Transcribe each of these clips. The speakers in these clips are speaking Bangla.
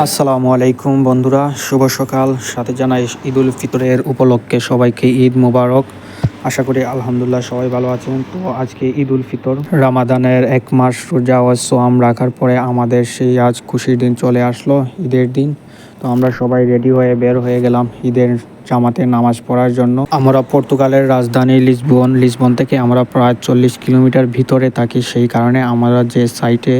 আসসালামু আলাইকুম বন্ধুরা, শুভ সকাল। সাথে জানাই ঈদ উল ফিতরের উপলক্ষে সবাইকে ঈদ মোবারক। আশা করি আলহামদুলিল্লাহ সবাই ভালো আছেন। তো আজকে ঈদ উল ফিতর, রামাদানের 1 মাস রোজা ও সোয়াম রাখার পরে আমাদের সেই আজ খুশির দিন চলে আসলো, ঈদের দিন। তো আমরা সবাই রেডি হয়ে বের হয়ে গেলাম ঈদের জামাতে নামাজ পড়ার জন্য। আমরা পর্তুগালের রাজধানী লিসবন থেকে আমরা প্রায় 40 কিলোমিটার ভিতরে থাকি। সেই কারণে আমরা যে সাইটে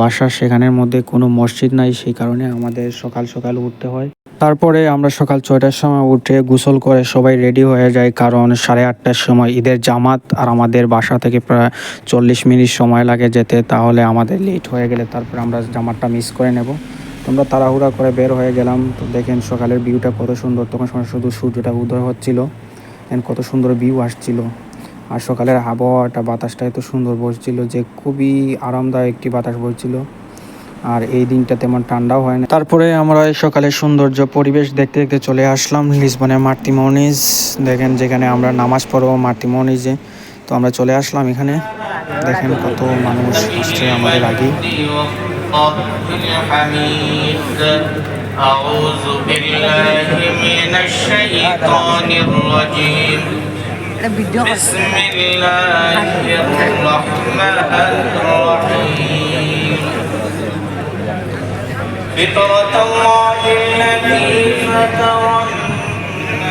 বাসা, সেখানের মধ্যে কোনো মসজিদ নাই, সেই কারণে আমাদের সকাল সকাল উঠতে হয়। তারপরে আমরা সকাল 6টার সময় উঠে গোসল করে সবাই রেডি হয়ে যাই, কারণ 8:30টার সময় ঈদের জামাত। আর আমাদের বাসা থেকে প্রায় 40 মিনিট সময় লাগে যেতে, তাহলে আমাদের লেট হয়ে গেলে তারপরে আমরা জামাতটা মিস করে নেব। তোমরা তাড়াহুড়া করে বের হয়ে গেলাম। তো দেখেন সকালের ভিউটা কত সুন্দর, তখন সময় শুধু সূর্যটা উদয় হচ্ছিল, কত সুন্দর ভিউ আসছিল। আর সকালের আবহাওয়াটা, বাতাসটা এত সুন্দর বসছিল যে খুবই আরামদায়ক একটি বাতাস বসছিল। আর এই দিনটা তেমন ঠান্ডাও হয় না। তারপরে আমরা এই সকালের সৌন্দর্য পরিবেশ দেখতে দেখতে চলে আসলাম লিসবনের মার্তিমনিজ। দেখেন যেখানে আমরা নামাজ পড়বো, মার্তিমনিজে। তো আমরা চলে আসলাম এখানে। দেখেন কত মানুষ আসছে আমাদের আগে। أعوذ بالله من الشيطان الرجيم بسم الله الرحمن الرحيم فطرة الله التي فطر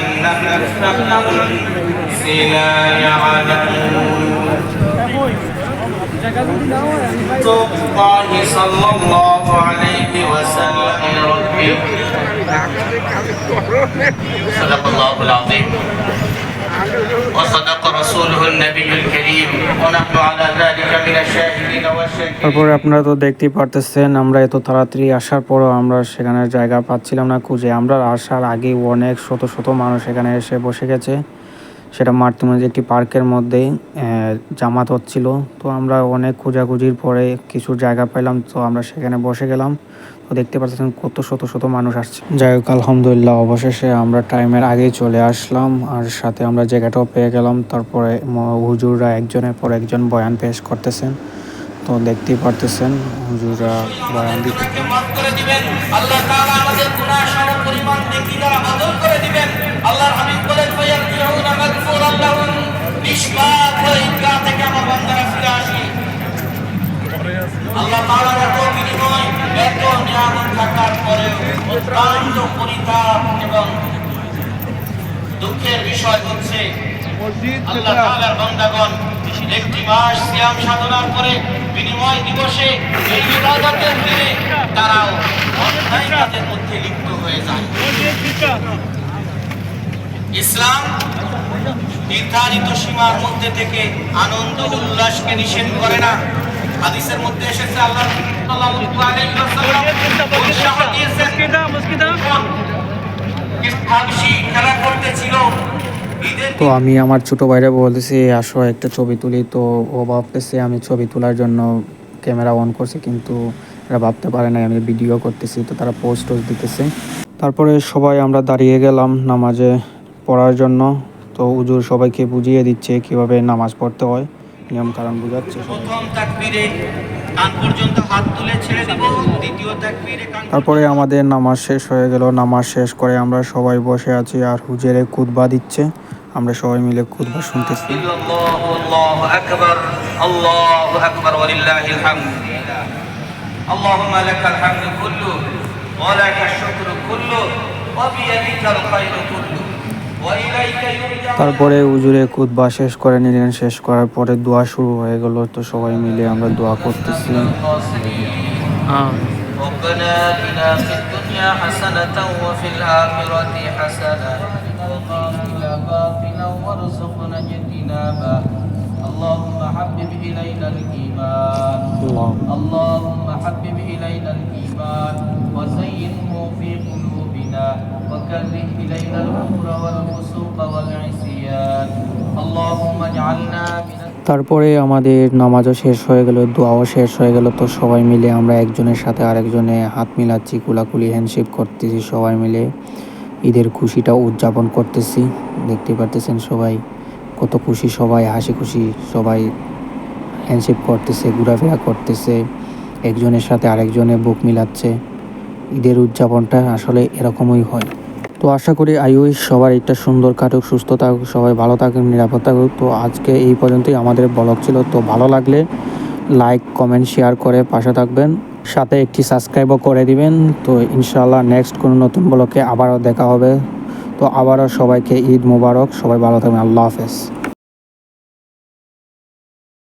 الناس لا يعلمون الله صلى الله عليه وسلم ربي صدق الله العظيم وصدق رسوله النبي الكريم ونحن على ذلك من الشاهدين والشاكرين। তারপরে আপনারা তো দেখতেই পারতেছেন, আমরা এত তাড়াতাড়ি আসার পরও আমরা সেখানে জায়গা পাচ্ছিলাম না খুঁজে। আমরা আসার আগেই অনেক শত শত মানুষ এখানে এসে বসে গেছে। সেটা মার্তিমনিজ একটি পার্কের মধ্যেই জামাত হচ্ছিল। তো আমরা অনেক খোঁজাখুঁজির পরে কিছু জায়গা পেলাম, তো আমরা সেখানে বসে গেলাম। তো দেখতে পাচ্ছেন কত শত শত মানুষ আসছে। যাই হোক আলহামদুলিল্লাহ, অবশেষে আমরা টাইমের আগেই চলে আসলাম, আর সাথে আমরা জায়গাটাও পেয়ে গেলাম। তারপরে হুজুররা একজনের পর একজন বয়ান পেশ করতেছেন। তো দেখতেই পারতেছেন হুজুররা বয়ান দিতেছেন। আল্লাহ তাআলা আমাদের গুনাহ সমপরিমাণ নেকি দ্বারা বদল করে দিবেন। আল্লাহর হাবিব বলেন ফায়ারজিউনা মাগফুরান লাহুম, নিষ্পাপ হয়ে ঈদগাহ থেকে আমার বান্দারা ফিরে আসে। আল্লাহ তাআলার এত বিনিময়, এত নিয়ামত থাকার পরেও অত্যন্ত পরিতাপ এবং দুঃখের বিষয় হচ্ছে আল্লাহ তাআলার বান্দাগণ একটি মাস সিয়াম সাধনার পরে বিনিময় দিবসে এই ইবাদতের দিনে তারাও অন্যায় কাজের মধ্যে লিপ্ত হয়ে যায়। ইসলাম নির্ধারিত সীমার মধ্যে থেকে আনন্দ উল্লাসকে নিষেধ করে না। হাদিসের মধ্যে এসেছে আল্লাহ সাল্লাল্লাহু আলাইহি ওয়াসাল্লাম উৎসাহ দিয়েছেন, খেলা করতেছিল। তো আমি আমার ছোট ভাইরা বলতেছি আসো একটা ছবি তুলি। তো ও ভাবতেছে আমি ছবি তোলার জন্য ক্যামেরা অন করছি, কিন্তু এরা ভাবতে পারে না আমি ভিডিও করতেছি। তো তারা পোস্ট দিতেছে। তারপরে সবাই আমরা দাঁড়িয়ে গেলাম নামাজে পড়ার জন্য। তো হুজুর সবাইকে বুঝিয়ে দিচ্ছে কিভাবে নামাজ পড়তে হয়, নিয়ম কারণ বুঝাচ্ছে। তারপরে আমাদের নামাজ শেষ হয়ে গেল। নামাজ শেষ করে আমরা সবাই বসে আছি, আর হুজুরে খুতবা দিচ্ছে। আমরা সবাই মিলে খুতবা শুনতেছি। আল্লাহু আকবার, আল্লাহু আকবার ওয়ালিল্লাহিল হামদ। আল্লাহুম্মা লাকাল হামদু কুল্লু ওয়া লাকাশ শুকরু কুল্লু ওয়া বিয়াদিকাল খায়রু কুল্লু ওয়া ইলাইকা ইউরজা। তারপরে হুজুরে খুতবা শেষ করে নিলেন। শেষ করার পরে দোয়া শুরু হয়ে গেল। তো সবাই মিলে আমরা দোয়া করতেছি। ربنا آتنا في الدنيا حسنة وفي الآخرة حسنة وقنا باطلا وارزقنا اجتنابا اللهم حبب إلينا الإيمان اللهم حبب إلينا الإيمان وزينه في قلوبنا وكره إلينا الكفر والفسوق والعصيان اللهم اجعلنا من। তারপরে আমাদের নামাজও শেষ হয়ে গেল, দোয়াও শেষ হয়ে গেল। তো সবাই মিলে আমরা একজনের সাথে আরেকজনে হাত মিলাচ্ছি, কুলাকুলি হ্যান্ডশেক করতেছি, সবাই মিলে ঈদের খুশিটা উদযাপন করতেছি। দেখতে পারতেছেন সবাই কত খুশি, সবাই হাসি খুশি, সবাই হ্যান্ডশেক করতেছে, ঘোরাফেরা করতেছে, একজনের সাথে আরেকজনে বুক মিলাচ্ছে। ঈদের উদযাপনটা আসলে এরকমই হয়। তো আশা করি আইউই সবার একটা সুন্দর কাটুক, সুস্থ থাকুক, সবাই ভালো থাকুক, নিরাপদ থাকুক। তো আজকে এই পর্যন্তই আমাদের ব্লগ ছিল। তো ভালো লাগলে লাইক, কমেন্ট, শেয়ার করে পাশে থাকবেন, সাথে একটি সাবস্ক্রাইবও করে দিবেন। তো ইনশাআল্লাহ নেক্সট কোনো নতুন ব্লগে আবারও দেখা হবে। তো আবারও সবাইকে ঈদ মোবারক, সবাই ভালো থাকবেন, আল্লাহ হাফেজ।